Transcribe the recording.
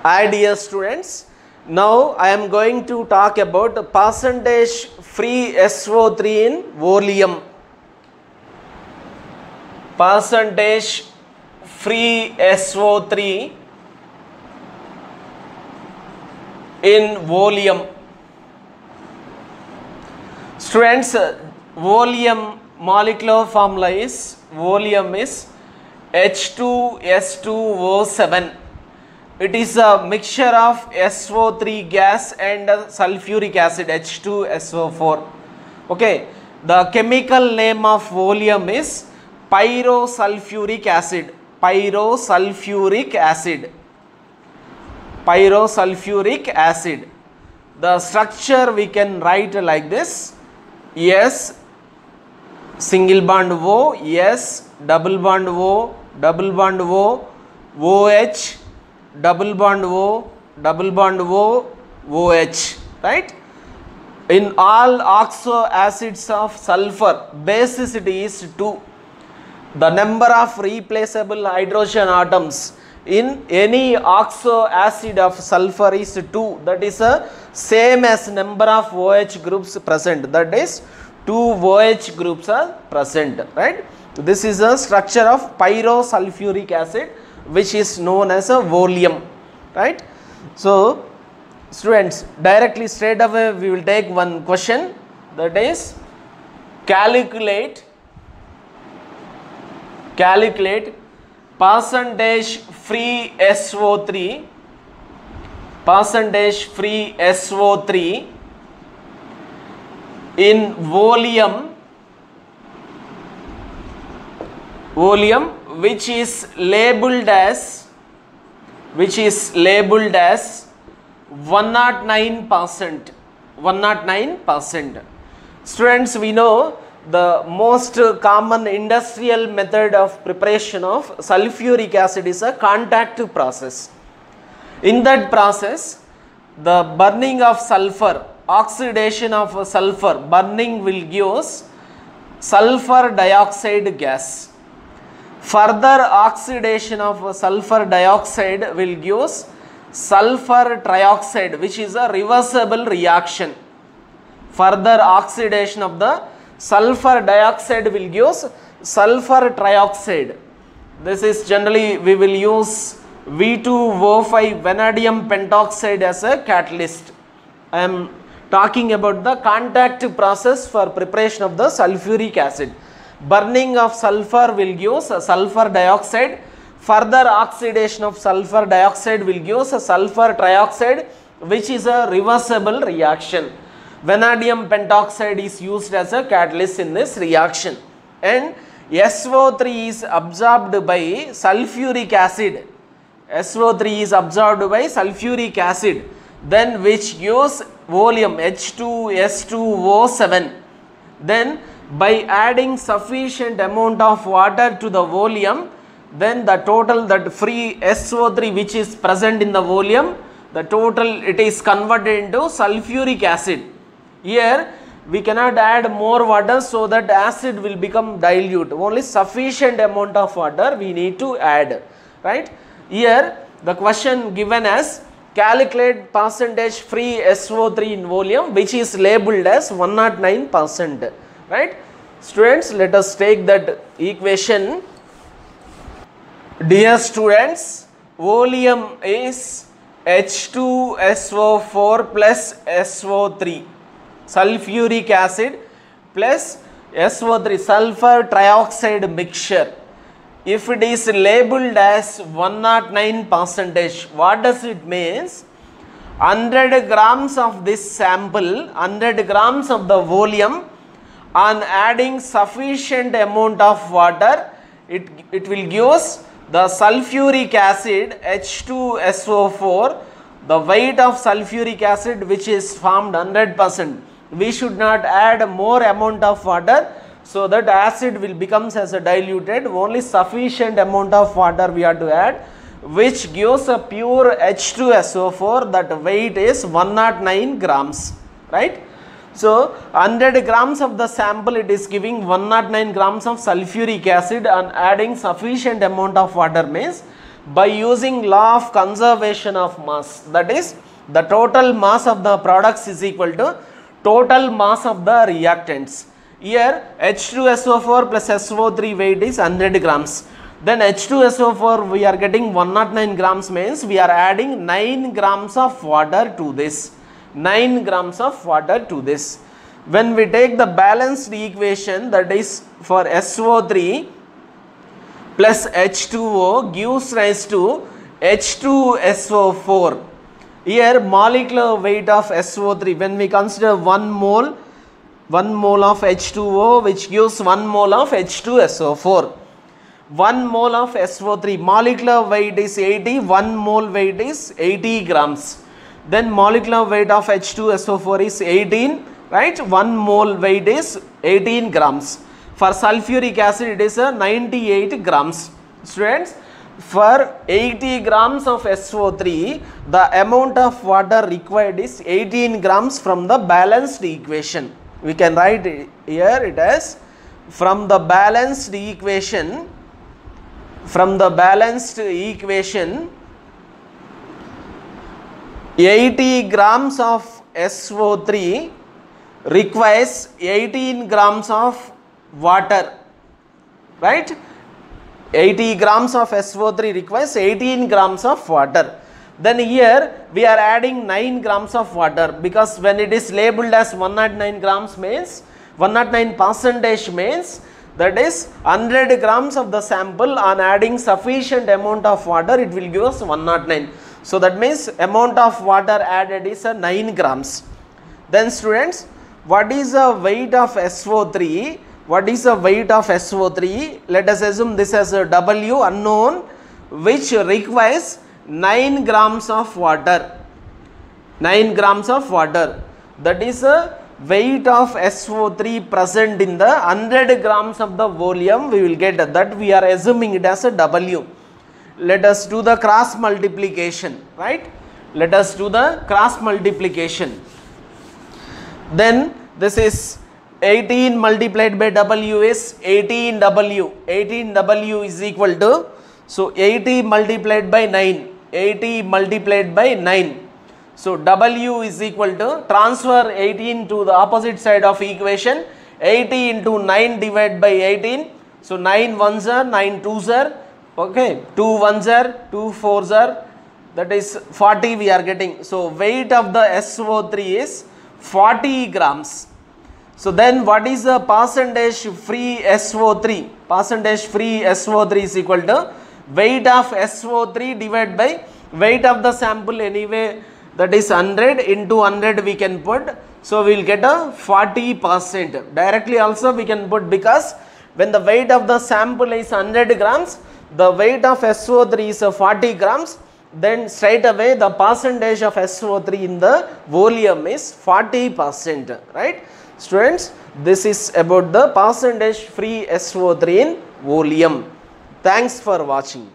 Hi dear students, now I am going to talk about percentage free SO3 in volume. Percentage free SO3 in volume. Students, volume molecular formula is H2S2O7. It is a mixture of SO3 gas and sulfuric acid H2SO4. Okay, the chemical name of volume is pyrosulfuric acid. Pyrosulfuric acid. Pyrosulfuric acid. The structure we can write like this: S single bond O, S double bond O, double bond O, OH double bond O, double bond O, OH, right? In all oxo acids of sulfur, basicity is 2. The number of replaceable hydrogen atoms in any oxo acid of sulfur is 2. That is the same as number of OH groups present. That is 2 OH groups are present, right? This is a structure of pyrosulfuric acid, which is known as a volume, right? So students, directly straight away we will take one question, that is calculate percentage free SO3 in volume which is labeled as 109%. 109%. Students, we know the most common industrial method of preparation of sulfuric acid is a contact process. In that process, the burning of sulfur, oxidation of sulfur, burning will give sulfur dioxide gas. Further oxidation of sulfur dioxide will give sulfur trioxide, which is a reversible reaction. Further oxidation of the sulfur dioxide will give sulfur trioxide. This is generally we will use V2O5 vanadium pentoxide as a catalyst. I am talking about the contact process for preparation of the sulfuric acid. Burning of sulfur will give sulfur dioxide. Further oxidation of sulfur dioxide will give sulfur trioxide, which is a reversible reaction. Vanadium pentoxide is used as a catalyst in this reaction, and SO3 is absorbed by sulfuric acid. SO3 is absorbed by sulfuric acid, then which gives volume H2S2O7. Then by adding sufficient amount of water to the volume, then the total, that free SO3 which is present in the volume, the total it is converted into sulfuric acid. Here we cannot add more water, so that acid will become dilute. Only sufficient amount of water we need to add, right? Here the question given as calculate percentage free SO3 in volume, which is labeled as 109%, right? Students, let us take that equation. Dear students, volume is H2SO4 plus SO3, sulfuric acid plus SO3, sulfur trioxide mixture. If it is labeled as 109%, what does it mean? 100 grams of this sample, 100 grams of the volume, on adding sufficient amount of water, it will give us the sulfuric acid H2SO4, the weight of sulfuric acid which is formed 100%. We should not add more amount of water, so that acid will becomes as a diluted. Only sufficient amount of water we have to add, which gives a pure H2SO4, that weight is 109 grams, right? So 100 grams of the sample, it is giving 109 grams of sulfuric acid, and adding sufficient amount of water means by using law of conservation of mass. That is, the total mass of the products is equal to total mass of the reactants. Here H2SO4 plus SO3 weight is 100 grams. Then H2SO4 we are getting 109 grams, means we are adding 9 grams of water to this. 9 grams of water to this. When we take the balanced equation, that is for SO3 plus H2O gives rise to H2SO4. Here molecular weight of SO3, when we consider 1 mole of H2O which gives 1 mole of H2SO4. 1 mole of SO3 molecular weight is 80, 1 mole weight is 80 grams. Then molecular weight of H2SO4 is 18, right? 1 mole weight is 18 grams. For sulfuric acid it is 98 grams. Students, for 80 grams of SO3, the amount of water required is 18 grams from the balanced equation. We can write it here, it as from the balanced equation, 80 grams of SO3 requires 18 grams of water, right? 80 grams of SO3 requires 18 grams of water. Then here we are adding 9 grams of water, because when it is labeled as 109 grams means 109% means that is 100 grams of the sample, on adding sufficient amount of water it will give us 109. So that means amount of water added is 9 grams. Then students, what is the weight of SO3? What is the weight of SO3? Let us assume this as a W unknown, which requires 9 grams of water. 9 grams of water. That is a weight of SO3 present in the 100 grams of the volume. We will get that. We are assuming it as a W. Let us do the cross multiplication, right? Let us do the cross multiplication. Then this is 18 multiplied by W is 18W. 18W is equal to, so 80 multiplied by 9. 80 multiplied by 9. So W is equal to, transfer 18 to the opposite side of equation. 80 into 9 divided by 18. So 9 ones are, 9 twos are, okay, 2 ones are, 2 fours are, that is 40 we are getting. So weight of the SO3 is 40 grams. So then what is the percentage free SO3? Percentage free SO3 is equal to weight of SO3 divided by weight of the sample, anyway that is 100 into 100 we can put. So we will get a 40%. Directly also we can put, because when the weight of the sample is 100 grams, the weight of SO3 is 40 grams. Then straight away the percentage of SO3 in the volume is 40%, right? Students, this is about the percentage free SO3 in volume. Thanks for watching.